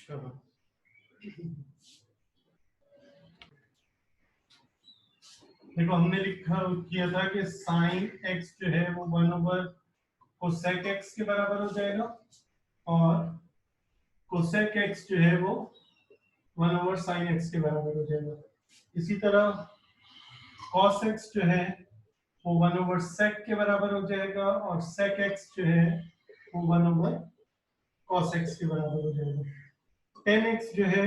चलो देखो, हमने लिखा किया था कि साइन एक्स जो है वो 1 ओवर कोसेक एक्स के बराबर हो जाएगा और कोसेक एक्स जो है वो 1 ओवर साइन एक्स के बराबर हो जाएगा। इसी तरह कॉस एक्स जो है वो 1 ओवर सेक के बराबर हो जाएगा और सेक एक्स जो है वो 1 ओवर कॉस एक्स के बराबर हो जाएगा। टेन एक्स जो है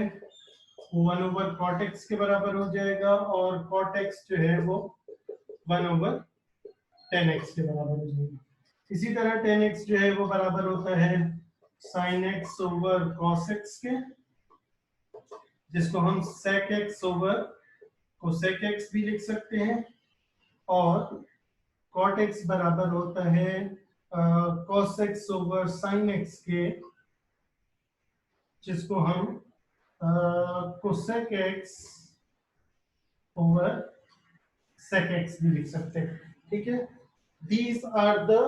वो 1 ओवर कॉट एक्स के बराबर हो जाएगा और कॉट एक्स जो है वो 1 ओवर टेन एक्स के बराबर हो जाएगा। इसी तरह टेन एक्स जो है वो बराबर होता है sine x over cos x के, जिसको हम sec x over cosec x भी लिख सकते हैं, और कॉट एक्स बराबर होता है cos x over sine x के, जिसको हम cosec x over sec x भी लिख सकते हैं। ठीक है, these are the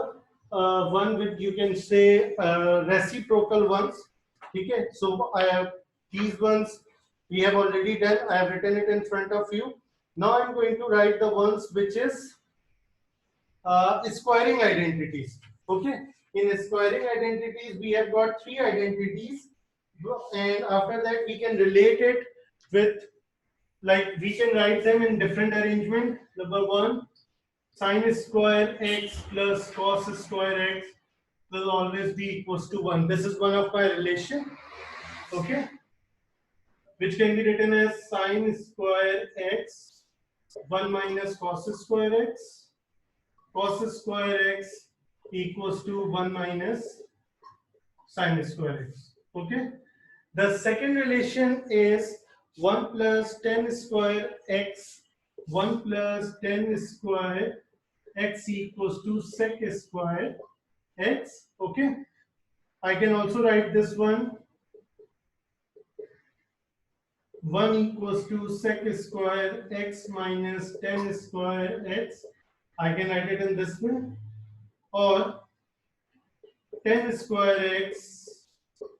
one with you can say reciprocal ones. ठीक है, so I have these ones we have already done. I have written it in front of you. Now I am going to write the ones which is squaring identities. Okay, in squaring identities we have got 3 identities, and after that we can relate it with, like we can write them in different arrangement. Number 1, sin square x plus cos square x will always be equals to 1. This is one of my relation, okay, which can be written as sin square x 1 minus cos square x. Cos square x equals to 1 minus sin square x. Okay. The second relation is 1 plus 10 square x, 1 plus 10 square x equals to sec square x. Okay. I can also write this one 1 equals to sec square x minus 10 square x. I can write it in this way, or 10 square x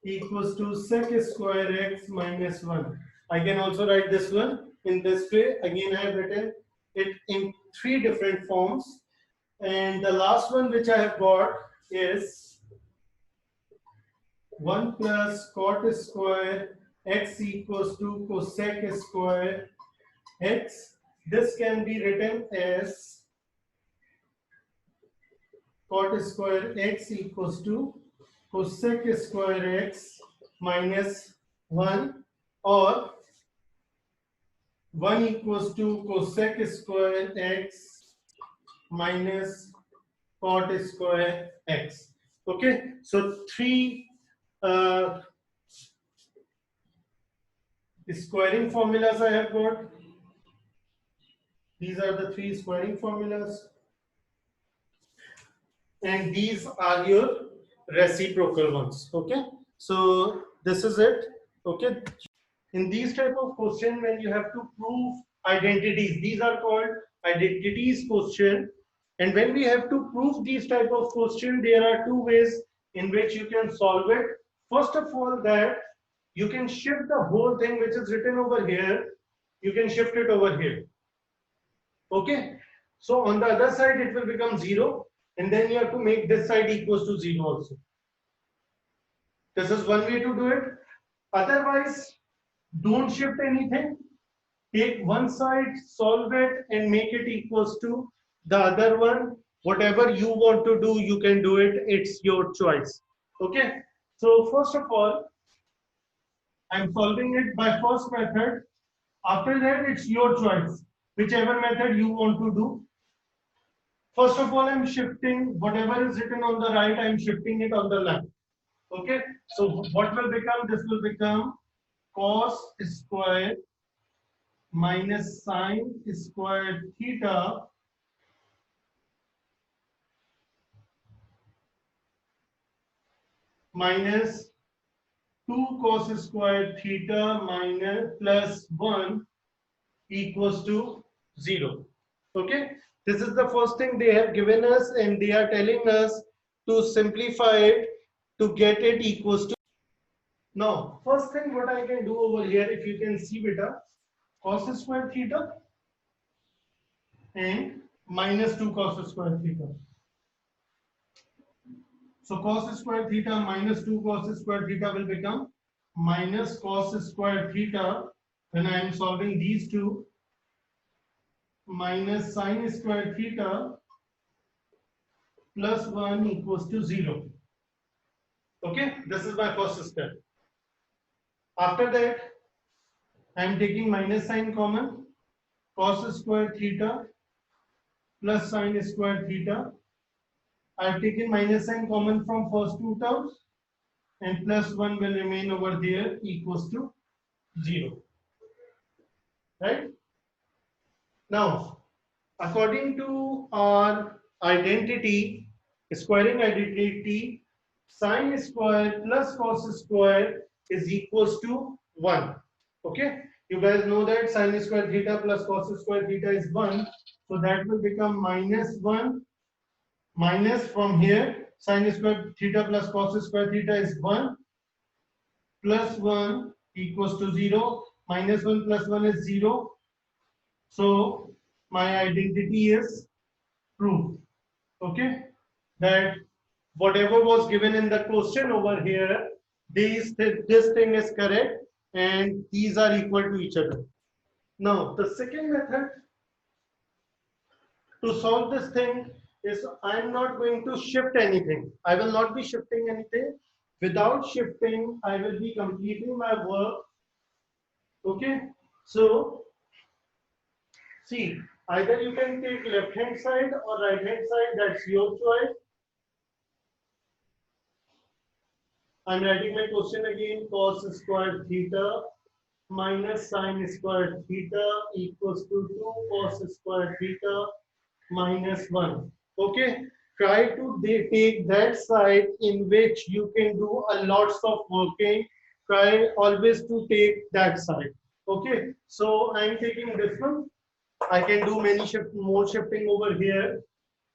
equals to sec square x minus 1. I can also write this one in this way. Again, I have written it in 3 different forms. And the last one which I have got is 1 plus cot square x equals to cosec square x. This can be written as cot square x equals to cosec square x minus 1, or 1 equals to cosec square x minus cot square x. Okay, so 3 squaring formulas I have got. These are the 3 squaring formulas, and these are your reciprocal ones. Okay, so this is it. Okay, in these type of question, when you have to prove identities, these are called identities question. And when we have to prove these type of question, there are 2 ways in which you can solve it. First of all, that you can shift the whole thing which is written over here, you can shift it over here. Okay, so on the other side it will become 0, and then you have to make this side equals to 0 also. This is one way to do it. Otherwise, don't shift anything. Take one side, solve it, and make it equals to the other one. Whatever you want to do, you can do it. It's your choice. Okay. So first of all, I'm solving it by first method. After that, it's your choice. Whichever method you want to do. First of all, I'm shifting whatever is written on the right, I'm shifting it on the left. Okay. So what will become? This will become cos square minus sine square theta minus 2 cos square theta minus plus 1 equals to 0. Okay, this is the first thing they have given us, and they are telling us to simplify it to get it equals to. Now, first thing what I can do over here, if you can see beta, cos square theta and minus 2 cos square theta. So cos square theta minus 2 cos square theta will become minus cos square theta when I am solving these two, minus sin square theta plus 1 equals to 0. Okay, this is my first step. After that, I am taking minus sign common, cos square theta plus sin square theta. I have taken minus sign common from first two terms, and plus 1 will remain over there equals to 0. Right? Now, according to our identity, squaring identity, sin square plus cos square is equals to 1. Okay, you guys know that sin square theta plus cos square theta is 1, so that will become minus 1, minus from here sin square theta plus cos square theta is 1, plus 1 equals to 0, minus 1 plus 1 is 0. So my identity is proved. Okay, that whatever was given in the question over here, this thing is correct and these are equal to each other. Now the second method to solve this thing is I'm not going to shift anything. I will not be shifting anything. Without shifting, I will be completing my work. Okay, so see, either you can take left hand side or right hand side, that's your choice. I'm writing my question again, cos square theta minus sin square theta equals to 2 cos square theta minus 1. Okay, try to take that side in which you can do a lots of working. Try always to take that side. Okay, so I'm taking this one. I can do more shifting over here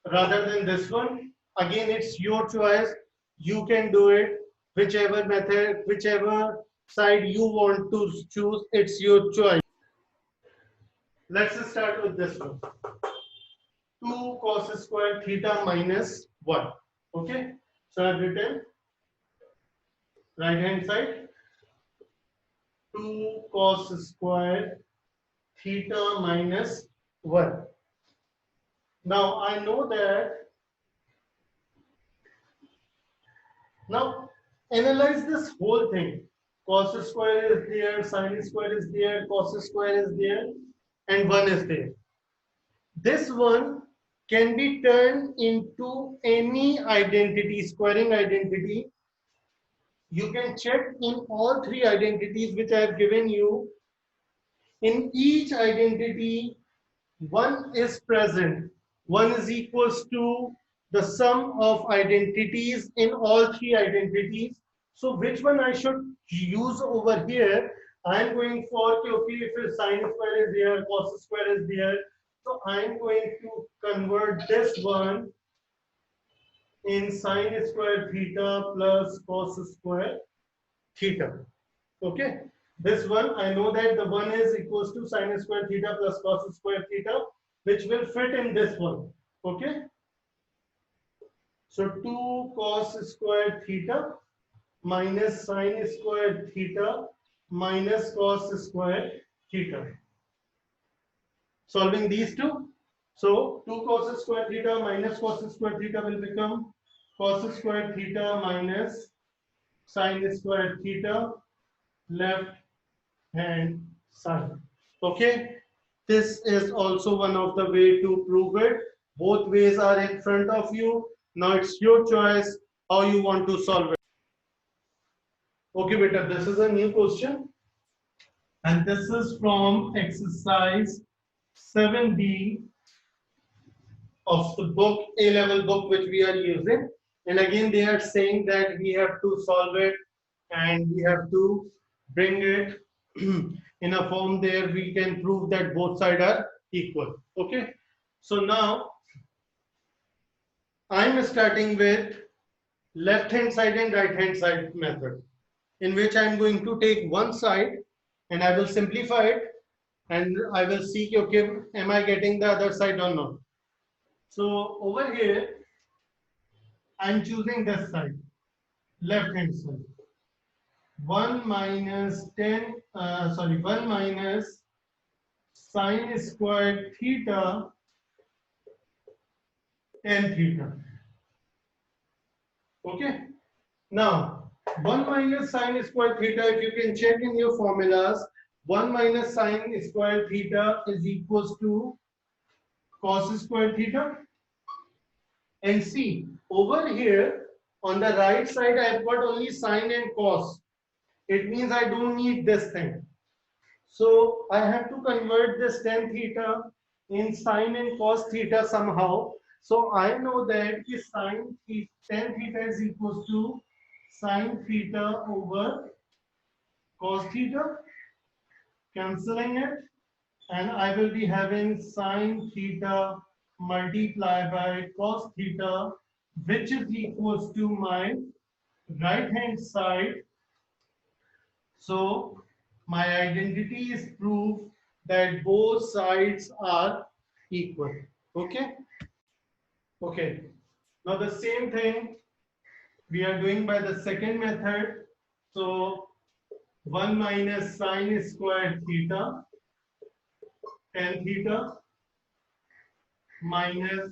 rather than this one. Again, it's your choice. You can do it whichever method, whichever side you want to choose. It's your choice. Let's start with this one. 2 cos square theta minus 1. Okay, so I've written right hand side 2 cos square theta minus 1. Now I know that. Now analyze this whole thing. Cos square is there, sin square is there, cos square is there, and 1 is there. This one can be turned into any identity, squaring identity. You can check in all three identities which I have given you. In each identity, 1 is present. 1 is equals to the sum of identities in all three identities. So which one I should use over here? I am going for, okay, if sin square is there, cos square is there. So I am going to convert this one in sin square theta plus cos square theta. Okay. This one, I know that the 1 is equals to sin square theta plus cos square theta, which will fit in this one. Okay. So 2 cos square theta minus sin square theta minus cos square theta. Solving these two. So 2 cos square theta minus cos square theta will become cos square theta minus sin square theta left hand side. Okay, this is also one of the way to prove it. Both ways are in front of you. Now it's your choice how you want to solve it. Okay, beta, this is a new question and this is from exercise 7B of the book, A-level book, which we are using. And again, they are saying that we have to solve it and we have to bring it in a form there we can prove that both sides are equal. Okay, so now I'm starting with left hand side and right hand side method. in which I'm going to take one side and I will simplify it and I will see, okay, am I getting the other side or not? So over here, I'm choosing this side, left hand side. 1 minus 1 minus sine squared theta tan theta. Okay. Now, 1 minus sine squared theta, if you can check in your formulas, 1 minus sine squared theta is equals to cos squared theta. And see, over here on the right side, I've got only sine and cos. It means I don't need this thing. So I have to convert this tan theta in sine and cos theta somehow. So I know that tan theta is equals to sine theta over cos theta, cancelling it, and I will be having sine theta multiplied by cos theta, which is equals to my right hand side. So my identity is proof that both sides are equal. Okay. Okay. Now the same thing we are doing by the second method. So 1 minus sine squared theta tan theta minus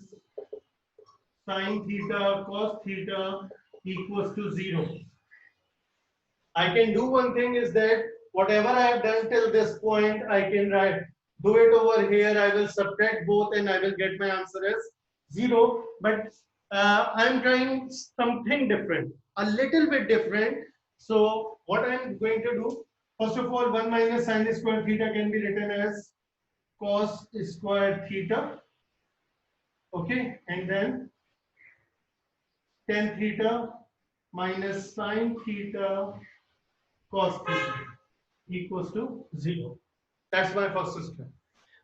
sine theta cos theta equals to 0. I can do one thing is that whatever I have done till this point, I can do it over here. I will subtract both and I will get my answer as 0. But I'm trying something different, a little bit different. So what I'm going to do, first of all, 1 minus sine squared theta can be written as cos squared theta. Okay, and then tan theta minus sine theta cos theta equals to 0. That's my first step.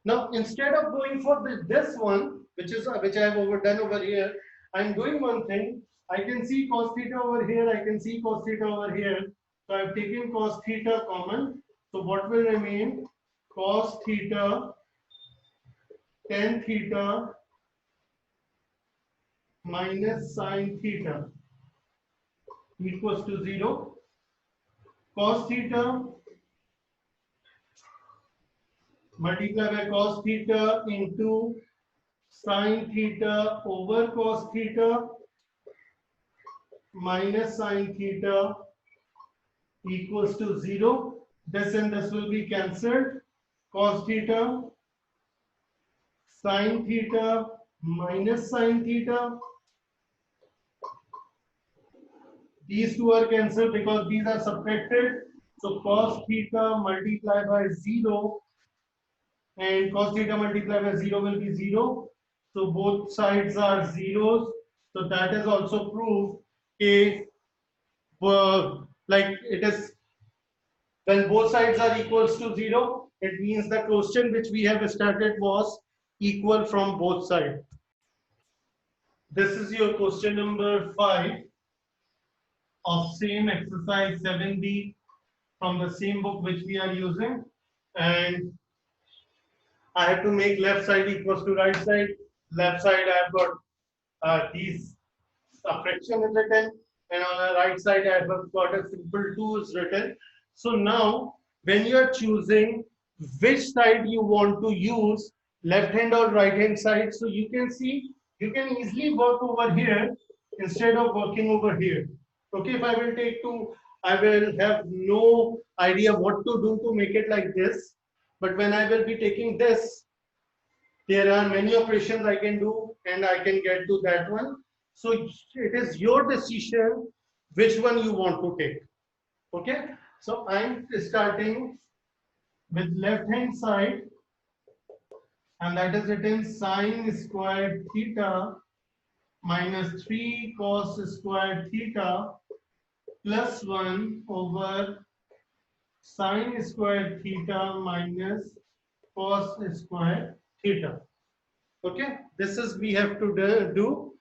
Now, instead of going for this one, which I have overdone over here, I'm doing one thing. I can see cos theta over here. I can see cos theta over here. So I've taken cos theta common. So what will remain? Cos theta tan theta minus sine theta equals to 0. Cos theta multiplied by cos theta into sine theta over cos theta minus sine theta equals to 0. This and this will be cancelled. Cos theta sine theta minus sine theta. These two are cancelled because these are subtracted. So cos theta multiplied by 0 and cos theta multiplied by 0 will be 0. So both sides are zeros. So that is also proof a like it is when both sides are equals to 0, it means the question which we have started was equal from both sides. This is your question number 5 of same exercise 7B from the same book which we are using, and I have to make left side equals to right side. Left side I have got these fraction is written, and on the right side I have got a simple 2 is written. So now when you are choosing which side you want to use, left hand or right hand side, so you can see you can easily work over here instead of working over here. Okay, if I will take 2, I will have no idea what to do to make it like this. But when I will be taking this, there are many operations I can do and I can get to that one. So it is your decision which one you want to take. Okay, so I'm starting with left hand side, and that is written sine squared theta minus 3 cos squared theta plus 1 over sine squared theta minus cos squared theta. Okay, this is we have to do.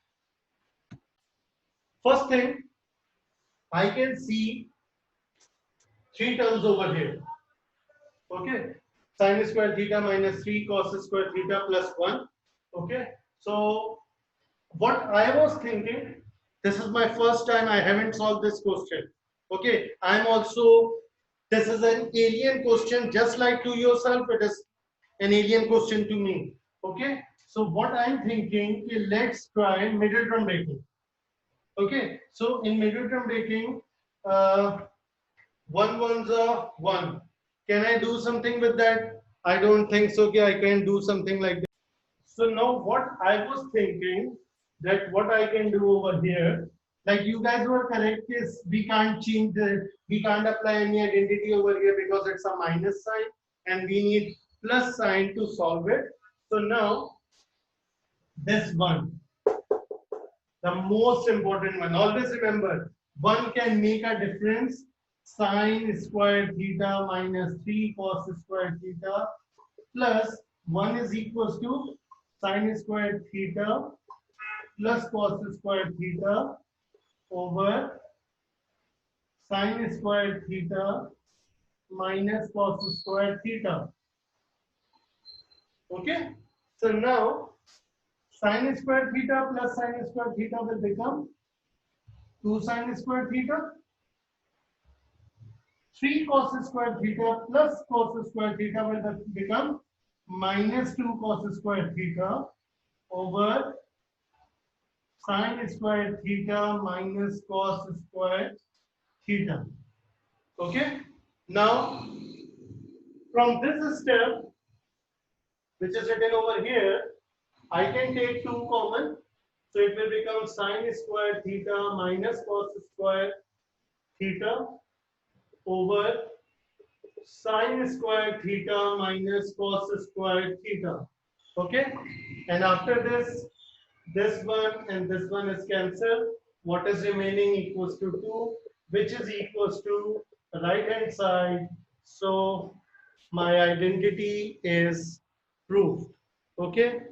First thing, I can see three terms over here. Okay, sin square theta minus 3 cos square theta plus 1. Okay, so what I was thinking, this is my first time, I haven't solved this question. Okay, I'm also, this is an alien question, just like to yourself, it is an alien question to me. Okay, so what I'm thinking is, let's try middle term breaking. Okay, so in middle term breaking, uh, 1 ones are 1. Can I do something with that? I don't think so. Okay, I can do something like that. So now what I was thinking, that what I can do over here, like you guys were correct, is we can't change we can't apply any identity over here because it's a minus sign and we need plus sign to solve it. So now this one, the most important one, always remember, one can make a difference. Sine square theta minus 3 cos square theta plus 1 is equals to sine square theta plus cos square theta over sine square theta minus cos square theta. Okay, so now sine square theta plus sine square theta will become 2 sine square theta, 3 cos square theta plus cos square theta will become minus 2 cos square theta over sine square theta minus cos square theta. Okay, now from this step, which is written over here, I can take 2 common, so it will become sine square theta minus cos square theta over sine square theta minus cos square theta. Okay, and after this one and this one is cancelled. What is remaining equals to 2, which is equals to right hand side. So my identity is proved. Okay,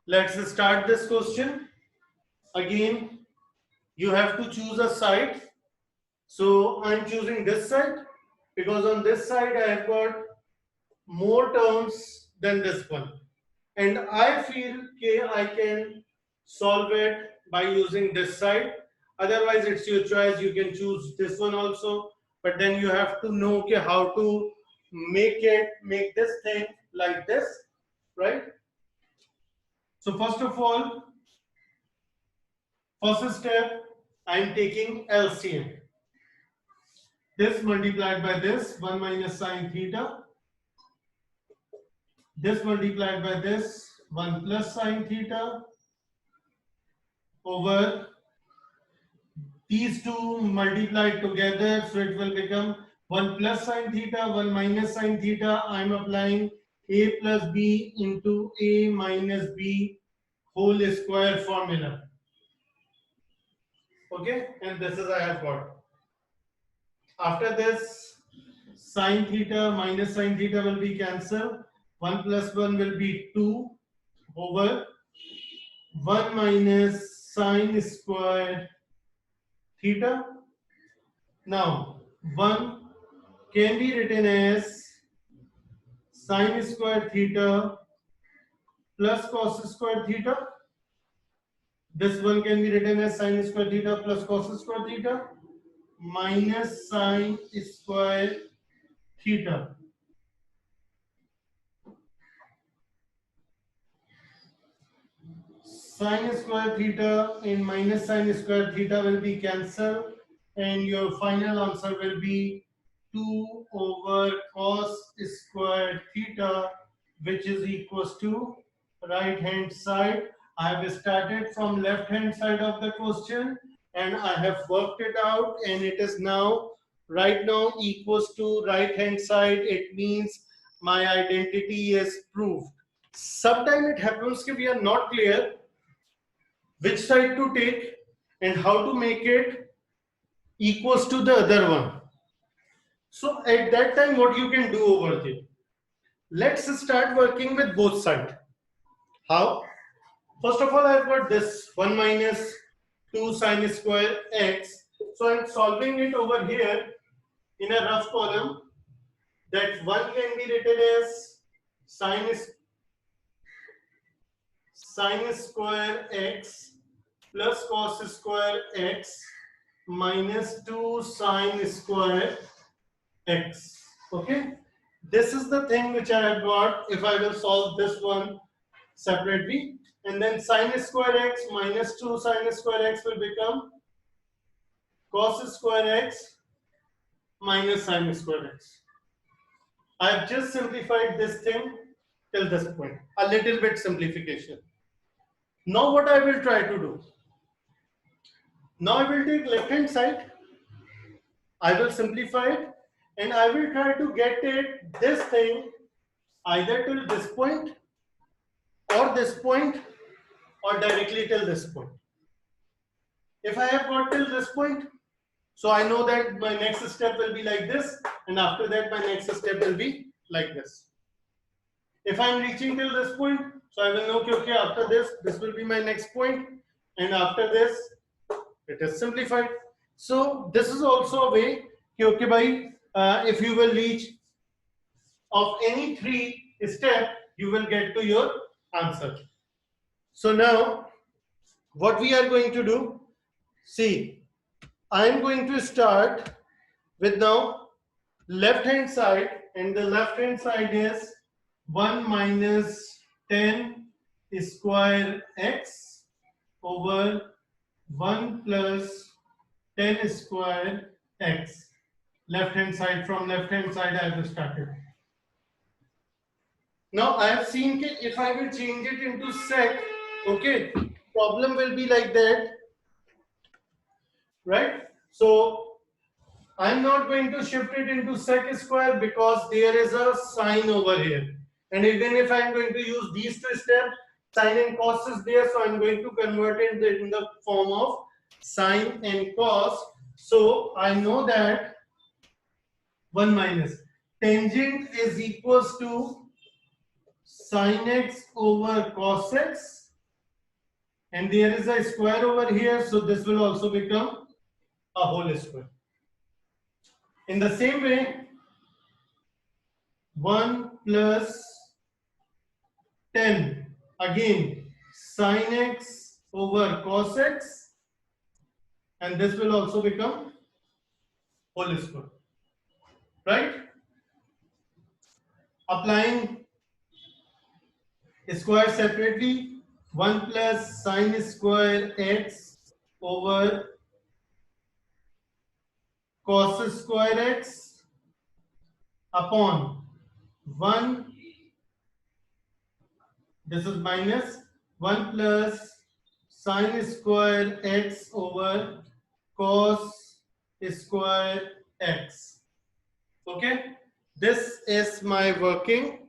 let's start this question. Again, you have to choose a side. So I'm choosing this side because on this side I have got more terms than this one. And I feel I can solve it by using this side. Otherwise, it's your choice. You can choose this one also. But then you have to know how to make this thing like this, right? So first of all, first step, I'm taking LCM. This multiplied by this, 1 minus sine theta. This multiplied by this, 1 plus sine theta over these two multiplied together, so it will become 1 plus sine theta, 1 minus sine theta. I'm applying a plus b into a minus b whole square formula. Okay, and this is I have got. After this, sine theta minus sine theta will be cancelled. 1 plus 1 will be 2 over 1 minus sine square theta. Now 1 can be written as sine square theta plus cos square theta. This one can be written as sine square theta plus cos square theta minus sine square theta. Sine square theta and minus sine square theta will be cancelled, and your final answer will be 2 over cos square theta, which is equals to right hand side. I have started from left hand side of the question and I have worked it out, and it is now right now equals to right hand side. It means my identity is proved. Sometimes it happens that we are not clear which side to take and how to make it equals to the other one. So at that time, what you can do over there? Let's start working with both sides. How? First of all, I've got this 1 minus 2 sine square x. So I'm solving it over here in a rough column. That one can be written as sine square x plus cos square x minus 2 sine square x. Okay, this is the thing which I have got if I will solve this one separately, and then sine square x minus 2 sine square x will become cos square x minus sine square x. I have just simplified this thing till this point, a little bit simplification. Now what I will try to do, now I will take left hand side, I will simplify it, and I will try to get it this thing either till this point or this point or directly till this point. If I have got till this point, so I know that my next step will be like this, and after that my next step will be like this. If I am reaching till this point, so I will know okay, after this will be my next point, and after this it is simplified. So this is also a way okay, if you will reach of any three step, you will get to your answer. So now what we are going to do, see, I am going to start with now left hand side, and the left hand side is 1 minus 10 square x over 1 plus 10 square x. Left hand side, from left hand side I have started. Now I have seen that if I will change it into sec, okay, problem will be like that, right? So I'm not going to shift it into sec square because there is a sign over here. And even if I'm going to use these two steps, sine and cos is there, so I'm going to convert it in the form of sine and cos. So I know that 1 minus tangent is equals to sine x over cos x, and there is a square over here, so this will also become a whole square. In the same way, 1 plus 10 again sine x over cos x, and this will also become whole square, right? Applying square separately, 1 plus sine square x over cos square x upon 1, this is minus 1 plus sine square x over cos square x. Okay, this is my working.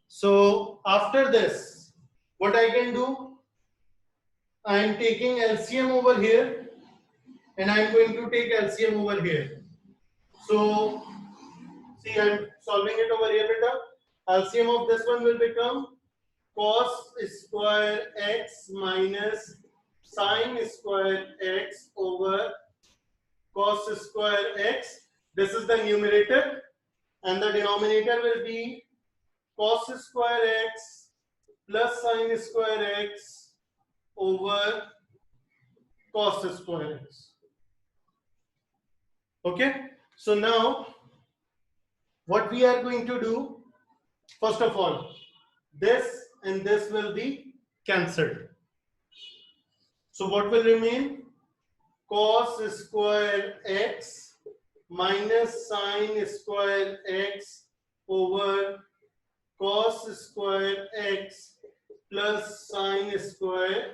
So after this, what I can do, I am taking LCM over here, and I am going to take LCM over here. So see, I am solving it over here, beta. LCM of this one will become cos square x minus sine square x over cos square x. This is the numerator, and the denominator will be cos square x plus sine square x over cos square x. Okay, so now what we are going to do, first of all, this and this will be cancelled. So what will remain? Cos square x minus sine square x over cos square x plus sine square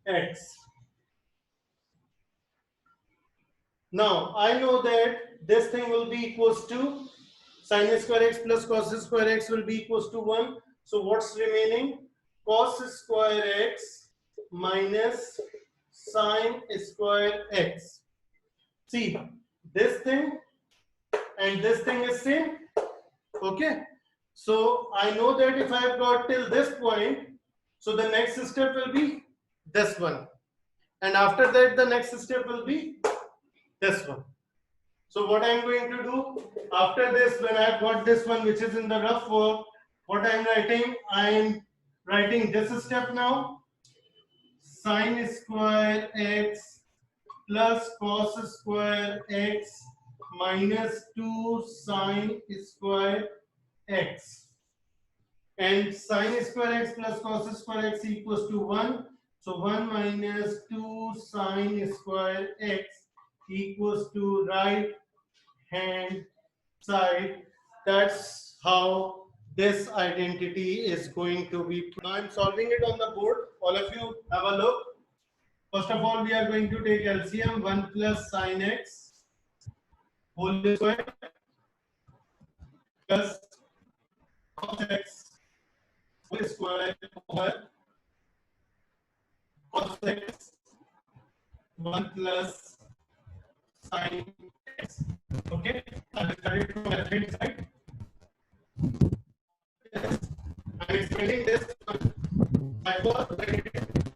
x. Now I know that this thing will be equals to sine square x plus cos square x will be equals to 1. So what's remaining? Cos square x minus sine square x. See, this thing and this thing is same. Okay, so I know that if I have got till this point, so the next step will be this one, and after that the next step will be this one. So what I'm going to do after this, when I've got this one which is in the rough work, what I'm writing this step now. Sine square x plus cos square x minus 2 sine square x. And sine square x plus cos square x equals to 1. So 1 minus 2 sine square x equals to right hand side. That's how this identity is going to be. Now I'm solving it on the board. All of you have a look. First of all, we are going to take LCM. 1 plus sine x whole square plus cos x whole square over cos x 1 plus sine x. Okay, I will start it from left hand side. Yes. I'm expanding this one by 4,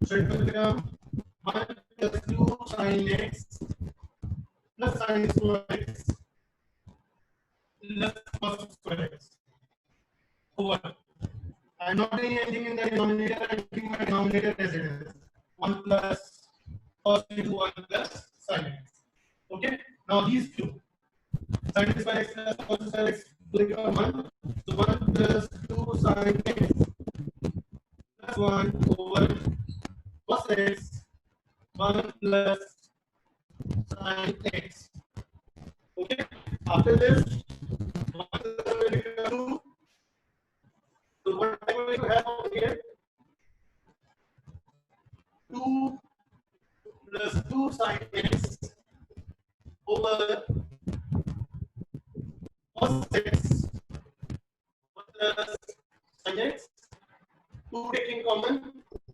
so it will become 1 plus 2 sine x plus sine square x plus cos square x over. I'm not doing anything in the denominator. I'm keeping my denominator as it is. 1 plus cos into 1 plus sine x. Okay. Now these two, sine square x plus cos square x will become 1. So 1 plus 2 sine x plus 1 over cos x 1 plus sine x. Okay. After this, 1 plus 1 will become 2. So what I'm going to have over here, 2 plus 2 sine x over cos x 1 plus sine x, 2 taking common,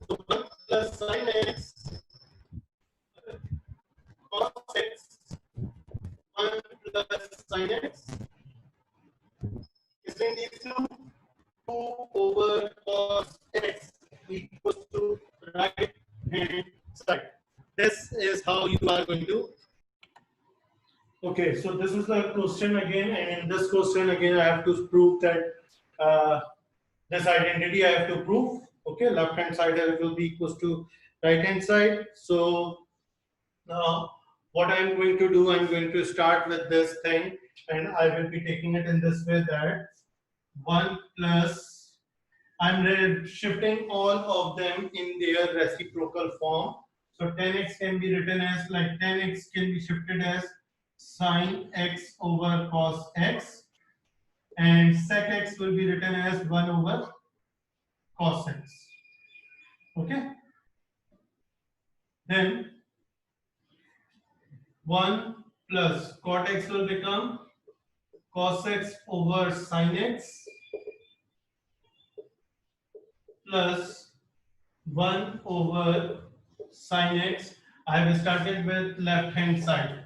so 1 plus sine x cos x 1 plus sine x. Isn't these two? 2 over cos x equals to right hand side. This is how you are going to. Okay, so this is the question again, and in this question again, I have to prove that this identity I have to prove. Okay, left hand side will be equals to right hand side. So now what I'm going to do, I'm going to start with this thing, and I will be taking it in this way that 1 plus, I'm shifting all of them in their reciprocal form. So 10x can be written as, like, 10x can be shifted as sine x over cos x, and sec x will be written as 1 over cos x. Okay. Then 1 plus cot x will become cos x over sin x plus 1 over sin x. I have started with left hand side,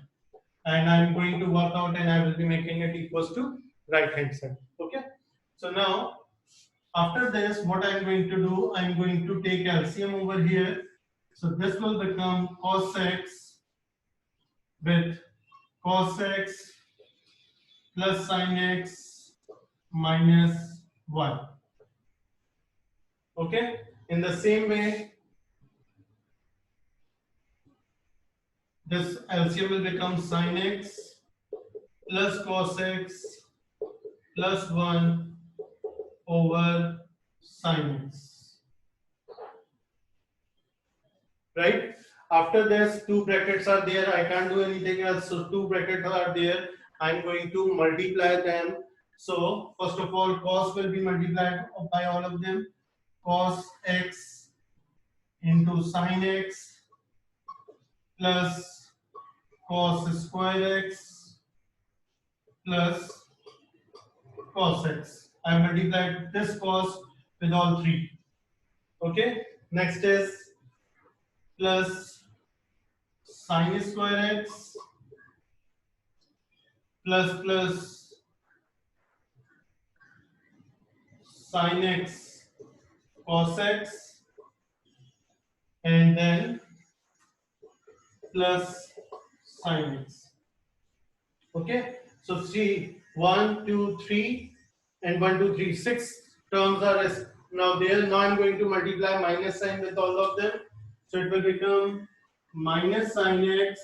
and I'm going to work out, and I will be making it equals to right hand side. Okay. So now after this, what I'm going to do, I'm going to take LCM over here. So this will become cos x with cos x plus sin x minus 1. Okay. In the same way, this LCM will become sin x plus cos x plus 1 over sin x. Right? After this, two brackets are there. I can't do anything else. So two brackets are there. I'm going to multiply them. So first of all, cos will be multiplied by all of them. Cos x into sin x plus cos square x plus cos x. I multiplied this cos with all three. Okay. Next is plus sin square x plus sin x cos x, and then plus sin x. Okay, so see 1, 2, 3, and 1, 2, 3, 6 terms are now there. Now I'm going to multiply minus sign with all of them. So it will become minus sin x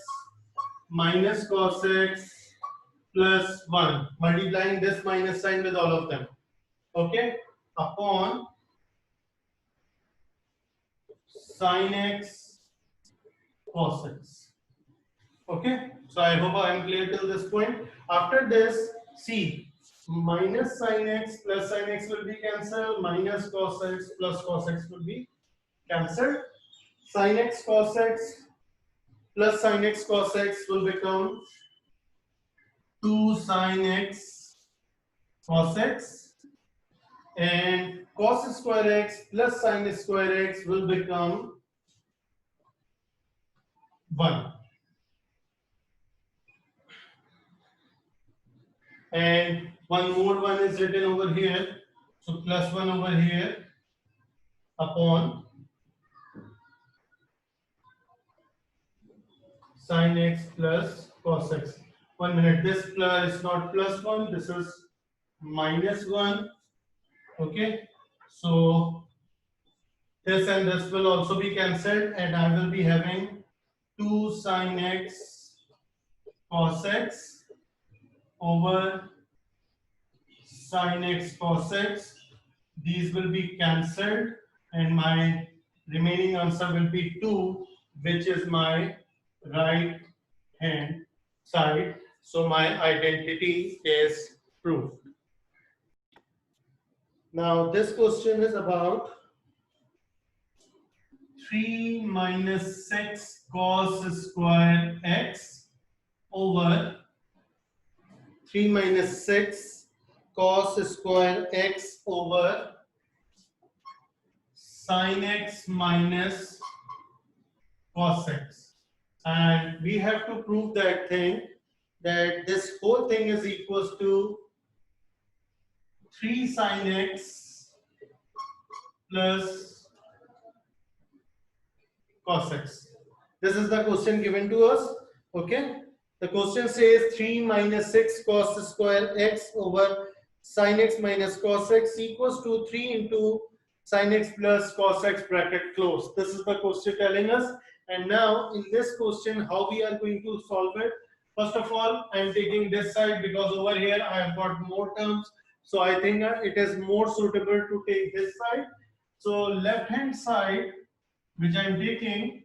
minus cos x plus 1. Multiplying this minus sign with all of them. Okay, upon sin x cos x. Okay, so I hope I am clear till this point. After this, see, minus sin x plus sin x will be cancelled, minus cos x plus cos x will be cancelled. Sin x cos x plus sin x cos x will become 2 sin x cos x, and cos square x plus sin square x will become 1. And one more one is written over here, so plus 1 over here upon sin x plus cos x. 1 minute, this plus is not plus 1, this is minus 1. Okay, so this and this will also be cancelled, and I will be having 2 sin x cos x over sin x cos x. These will be cancelled, and my remaining answer will be 2, which is my right hand side. So my identity is proved. Now this question is about 3 minus 6 cos square x over 3 minus 6 cos square x over sin x minus cos x. And we have to prove that thing, that this whole thing is equals to 3 sin x plus cos x. This is the question given to us. Okay, the question says 3 minus 6 cos square x over sin x minus cos x equals to 3 into sin x plus cos x bracket close. This is the question telling us. And now in this question, how we are going to solve it? First of all, I am taking this side because over here I have got more terms. So I think it is more suitable to take this side. So left hand side, which I am taking.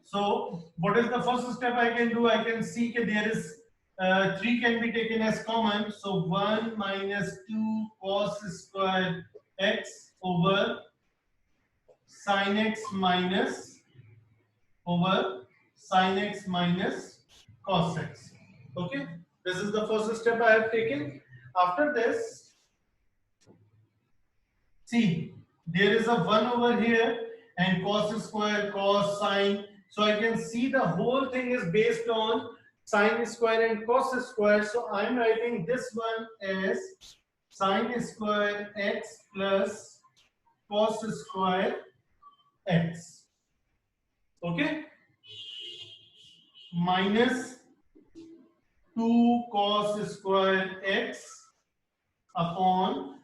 So what is the first step I can do? I can see that there is 3 can be taken as common. So 1 minus 2 cos square x over sin x minus cos x. Okay, this is the first step I have taken. After this, see, there is a 1 over here and cos square, cos, sine. So I can see the whole thing is based on sine square and cos square. So I'm writing this one as sine square x plus cos square x. Okay? Minus 2 cos square x upon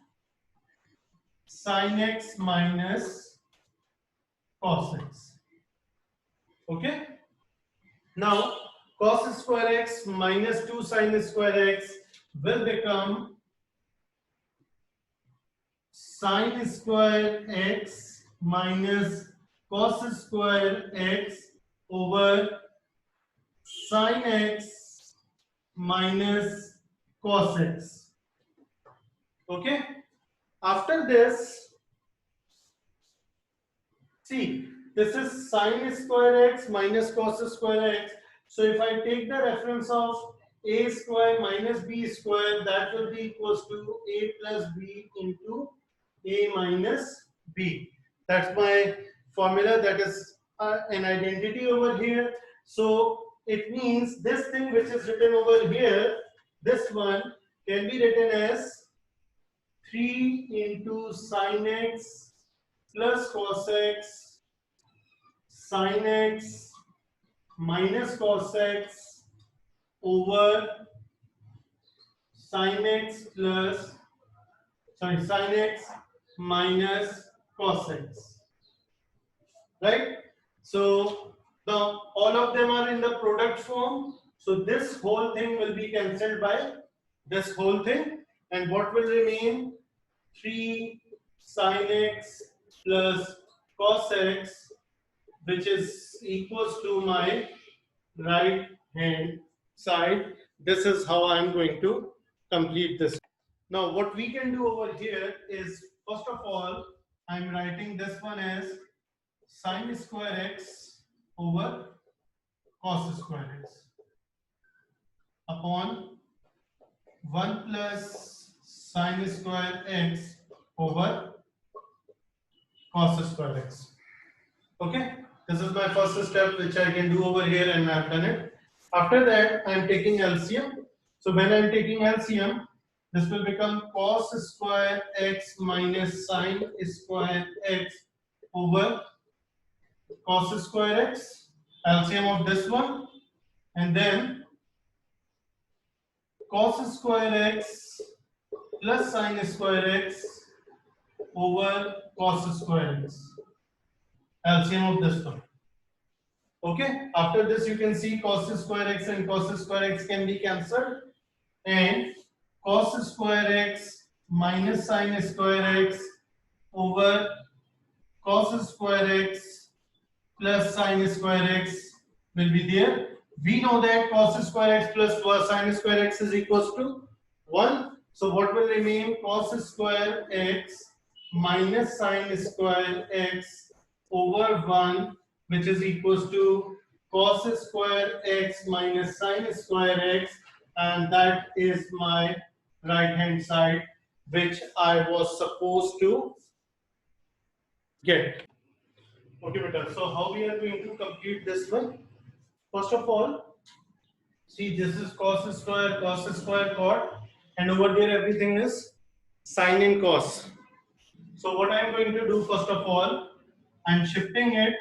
sin x minus cos x. Okay, now cos square x minus 2 sin square x will become sin square x minus cos square x over sin x minus cos x. Okay, after this, see, this is sin square x minus cos square x. So if I take the reference of a square minus b square, that will be equals to a plus b into a minus b. That's my formula. That is an identity over here. So it means this thing which is written over here, this one can be written as 3 into sin x plus cos x sin x minus cos x over sin x plus, sorry, sin x minus cos x, right? So now all of them are in the product form. So this whole thing will be cancelled by this whole thing, and what will remain? 3 sin x plus cos x, which is equals to my right hand side. This is how I am going to complete this. Now what we can do over here is, first of all, I'm writing this one as sin square x over cos square x upon 1 plus sin square x over cos square x. Okay, this is my first step which I can do over here, and I've done it. After that, I'm taking LCM. So when I'm taking LCM, this will become cos square x minus sin square x over cos square x, LCM of this one, and then cos square x plus sin square x over cos square x, LCM of this one. Okay, after this you can see cos square x and cos square x can be cancelled, and cos square x minus sin square x over cos square x plus sin square x will be there. We know that cos square x plus sin square x is equals to 1. So what will remain? Cos square x minus sin square x over 1, which is equals to cos square x minus sin square x, and that is my right hand side which I was supposed to get. Okay, beta. So how we are going to complete this one? First of all, see, this is cos square cot, and over there everything is sine and cos. So what I am going to do, first of all, I am shifting it,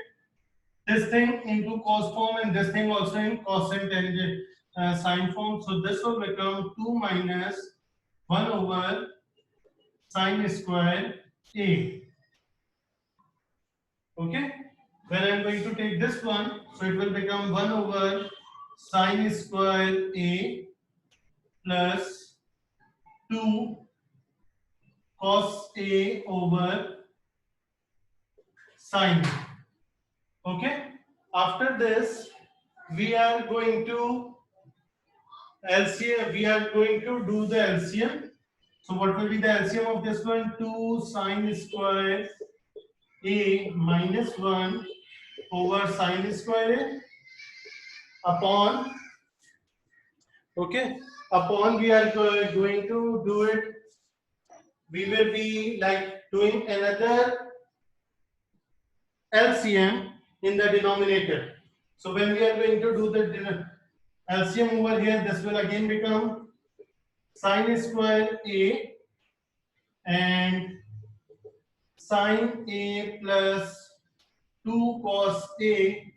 this thing into cos form and this thing also in cos and tangent sine form. So this will become 2 minus 1 over sine square a. Okay, when I am going to take this one, so it will become 1 over sine square a plus 2 cos a over sine. Okay, after this we are going to LCM, we are going to do the LCM. So what will be the LCM of this one? 2 sine square a minus 1 over sine square a upon, okay, upon, we are going to do it, we will be like doing another LCM in the denominator. So when we are going to do the LCM over here, this will again become sine square a and sine a plus 2 cos a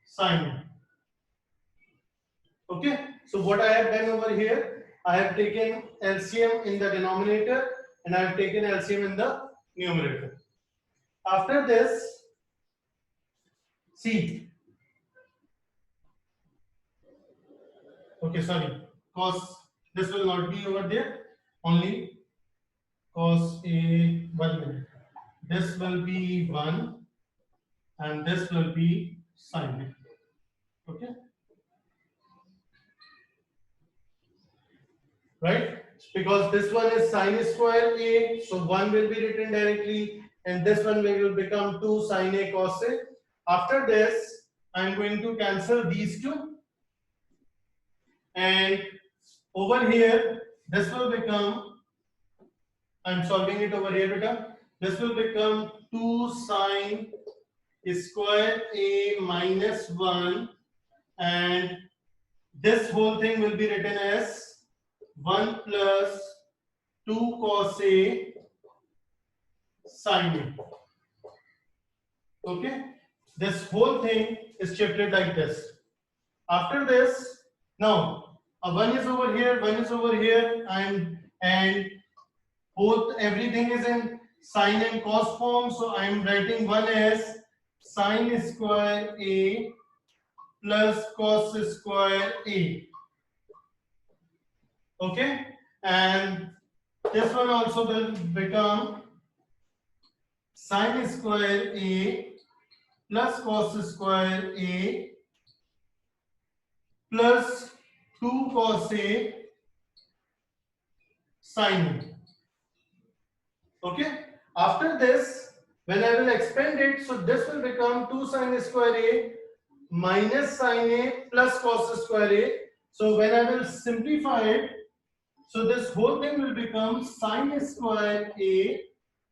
sine. Okay, so what I have done over here, I have taken LCM in the denominator and I have taken LCM in the numerator. After this, see, okay, sorry, cos, this will not be over there, only cos a, 1 minute. This will be 1 and this will be sine. Okay, right? Because this one is sine square a, so 1 will be written directly, and this one will become 2 sine a cos a. After this, I am going to cancel these two, and over here, this will become, I am solving it over here, beta. This will become 2 sine square a minus 1, and this whole thing will be written as 1 plus 2 cos a sine a. Okay, this whole thing is shifted like this. After this, now one is over here, one is over here, and both everything is in sine and cos form. So I am writing one as sine square a plus cos square a. Okay, and this one also will become sine square a plus cos square a plus 2 cos a sine. Okay. After this, when I will expand it, so this will become 2 sine square a minus sine a plus cos square a. So when I will simplify it, so this whole thing will become sine square a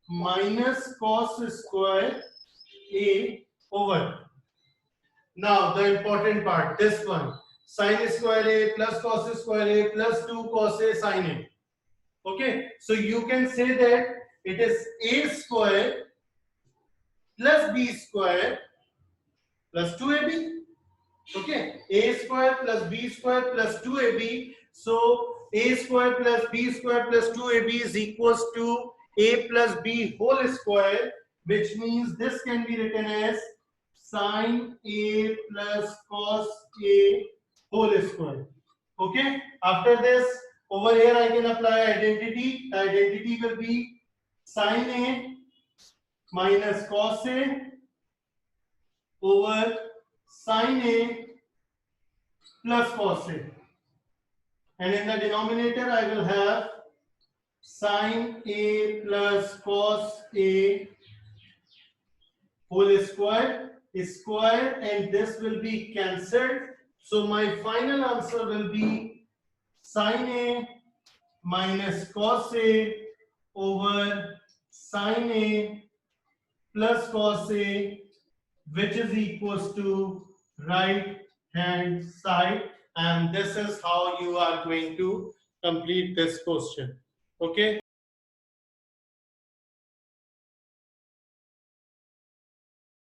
minus cos square a over. Now the important part, this one, sine square a plus cos square a plus 2 cos a sine a. Okay, so you can say that it is a square plus b square plus 2ab. Okay, a square plus b square plus 2ab. So a square plus b square plus 2ab is equals to a plus b whole square, which means this can be written as sine a plus cos a whole square. Okay, after this, over here I can apply identity. The identity will be sine a minus cos a over sine a plus cos a. And in the denominator, I will have sine a plus cos a whole square, and this will be cancelled. So my final answer will be sine a minus cos a over sine a plus cos a, which is equals to right hand side, and this is how you are going to complete this question. Okay.